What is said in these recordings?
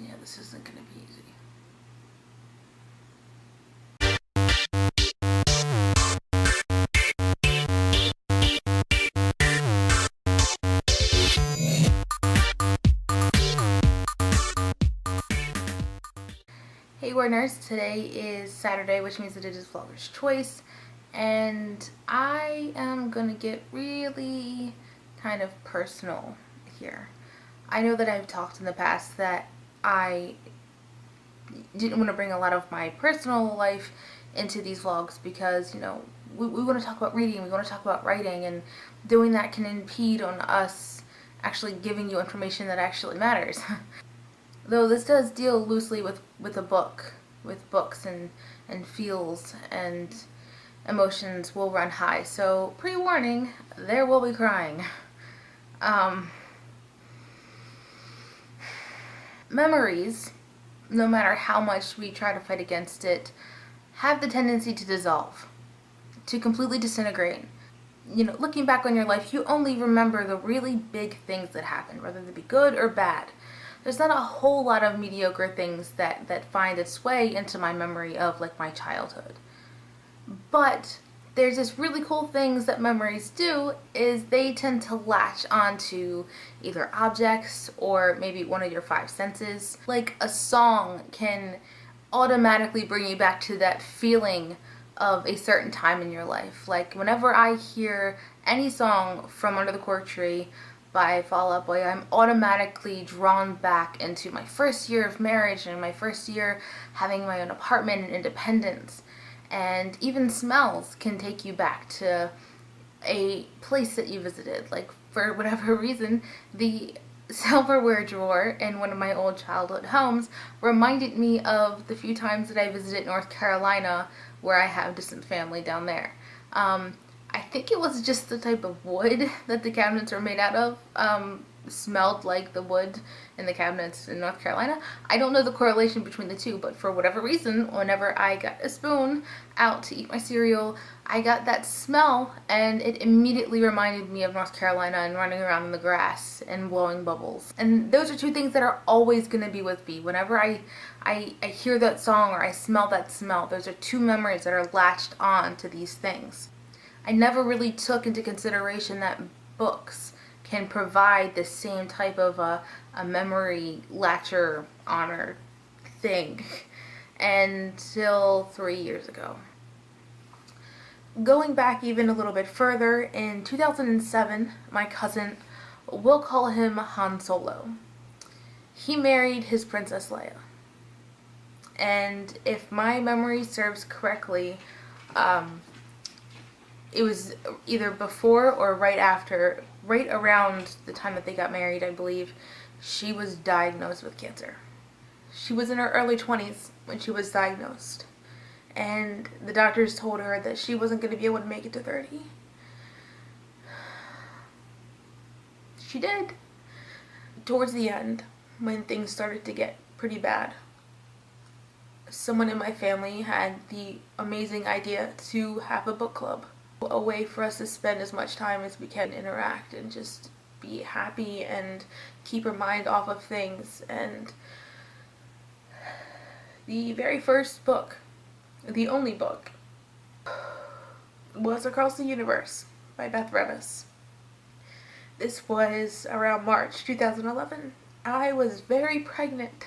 Yeah, this isn't gonna be easy. Hey WordNerds, today is Saturday, which means that it is Vlogger's Choice, and I am gonna get really kind of personal here. I know that I've talked in the past that I didn't want to bring a lot of my personal life into these vlogs because, you know, we want to talk about reading, we want to talk about writing, and doing that can impede on us actually giving you information that actually matters. Though this does deal loosely with a book, with books and feels and emotions will run high. So pre-warning, there will be crying. Memories, no matter how much we try to fight against it, have the tendency to dissolve, to completely disintegrate. You know, looking back on your life, you only remember the really big things that happened, whether they be good or bad. There's not a whole lot of mediocre things that find its way into my memory of, like, my childhood. But there's this really cool things that memories do is they tend to latch onto either objects or maybe one of your five senses. Like a song can automatically bring you back to that feeling of a certain time in your life. Like whenever I hear any song from Under the Cork Tree by Fall Out Boy, I'm automatically drawn back into my first year of marriage and my first year having my own apartment and independence. And even smells can take you back to a place that you visited. Like, for whatever reason, the silverware drawer in one of my old childhood homes reminded me of the few times that I visited North Carolina, where I have distant family down there. I think it was just the type of wood that the cabinets are made out of. Smelled like the wood in the cabinets in North Carolina. I don't know the correlation between the two, but for whatever reason, whenever I got a spoon out to eat my cereal, I got that smell and it immediately reminded me of North Carolina and running around in the grass and blowing bubbles. And those are two things that are always going to be with me. Whenever I hear that song or I smell that smell, those are two memories that are latched on to these things. I never really took into consideration that books can provide the same type of a memory latcher honor thing until 3 years ago. Going back even a little bit further, in 2007, my cousin, we'll call him Han Solo, he married his Princess Leia. And if my memory serves correctly, it was either before or right after, right around the time that they got married, I believe, she was diagnosed with cancer. She was in her early 20s when she was diagnosed. And the doctors told her that she wasn't going to be able to make it to 30. She did. Towards the end, when things started to get pretty bad, someone in my family had the amazing idea to have a book club. A way for us to spend as much time as we can, interact and just be happy and keep our mind off of things. And the very first book, the only book, was Across the Universe by Beth Revis. This was around March 2011. I was very pregnant.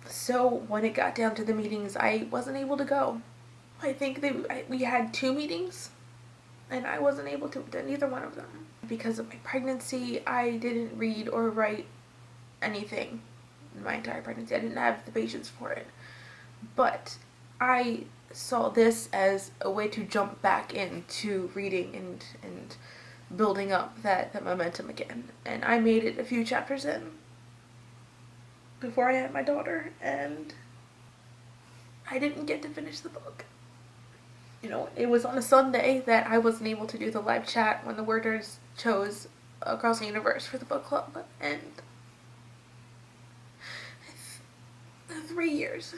So when it got down to the meetings, I wasn't able to go. I think we had 2 meetings, and I wasn't able to attend either one of them. Because of my pregnancy, I didn't read or write anything in my entire pregnancy. I didn't have the patience for it. But I saw this as a way to jump back into reading and building up that momentum again. And I made it a few chapters in before I had my daughter, and I didn't get to finish the book. You know, it was on a Sunday that I wasn't able to do the live chat when the WordNerds chose Across the Universe for the book club. And 3 years.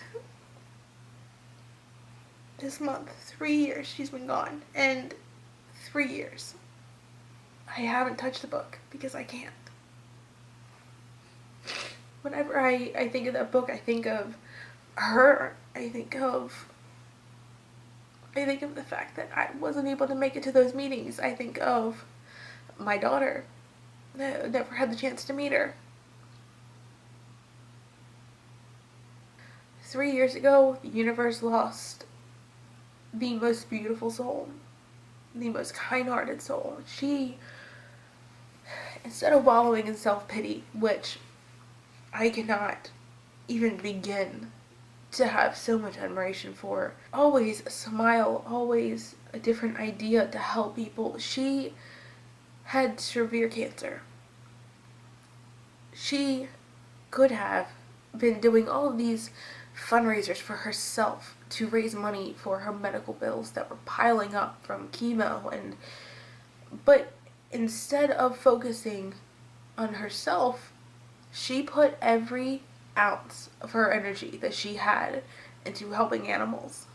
This month, 3 years she's been gone. And 3 years I haven't touched the book because I can't. Whenever I think of that book, I think of her. I think of the fact that I wasn't able to make it to those meetings. I think of my daughter. I never had the chance to meet her. 3 years ago, the universe lost the most beautiful soul, the most kind-hearted soul. She, instead of wallowing in self-pity, which I cannot even begin to have so much admiration for, always a smile, always a different idea to help people. She had severe cancer. She could have been doing all of these fundraisers for herself to raise money for her medical bills that were piling up from chemo, but instead of focusing on herself, she put every ounce of her energy that she had into helping animals.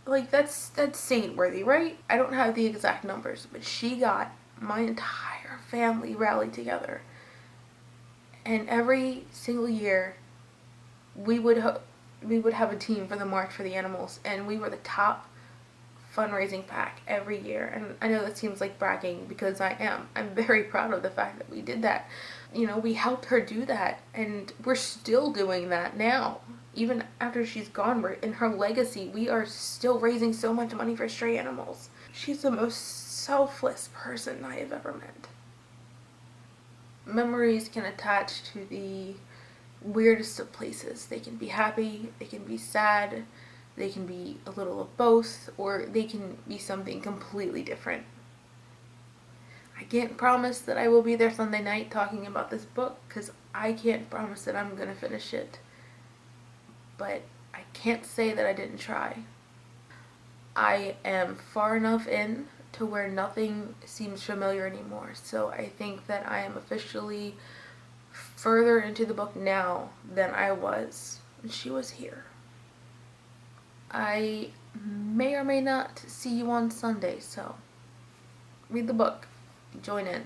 Like, that's saint worthy, right? I don't have the exact numbers, but she got my entire family rallied together, and every single year we would have a team for the March for the Animals, and we were the top fundraising pack every year. And I know that seems like bragging, because I am. I'm very proud of the fact that we did that. You know, we helped her do that, and we're still doing that now. Even after she's gone, we're in her legacy. We are still raising so much money for stray animals. She's the most selfless person I have ever met. Memories can attach to the weirdest of places. They can be happy, they can be sad, they can be a little of both, or they can be something completely different. I can't promise that I will be there Sunday night talking about this book, because I can't promise that I'm going to finish it. But I can't say that I didn't try. I am far enough in to where nothing seems familiar anymore, so I think that I am officially further into the book now than I was when she was here. I may or may not see you on Sunday, so read the book. Join in.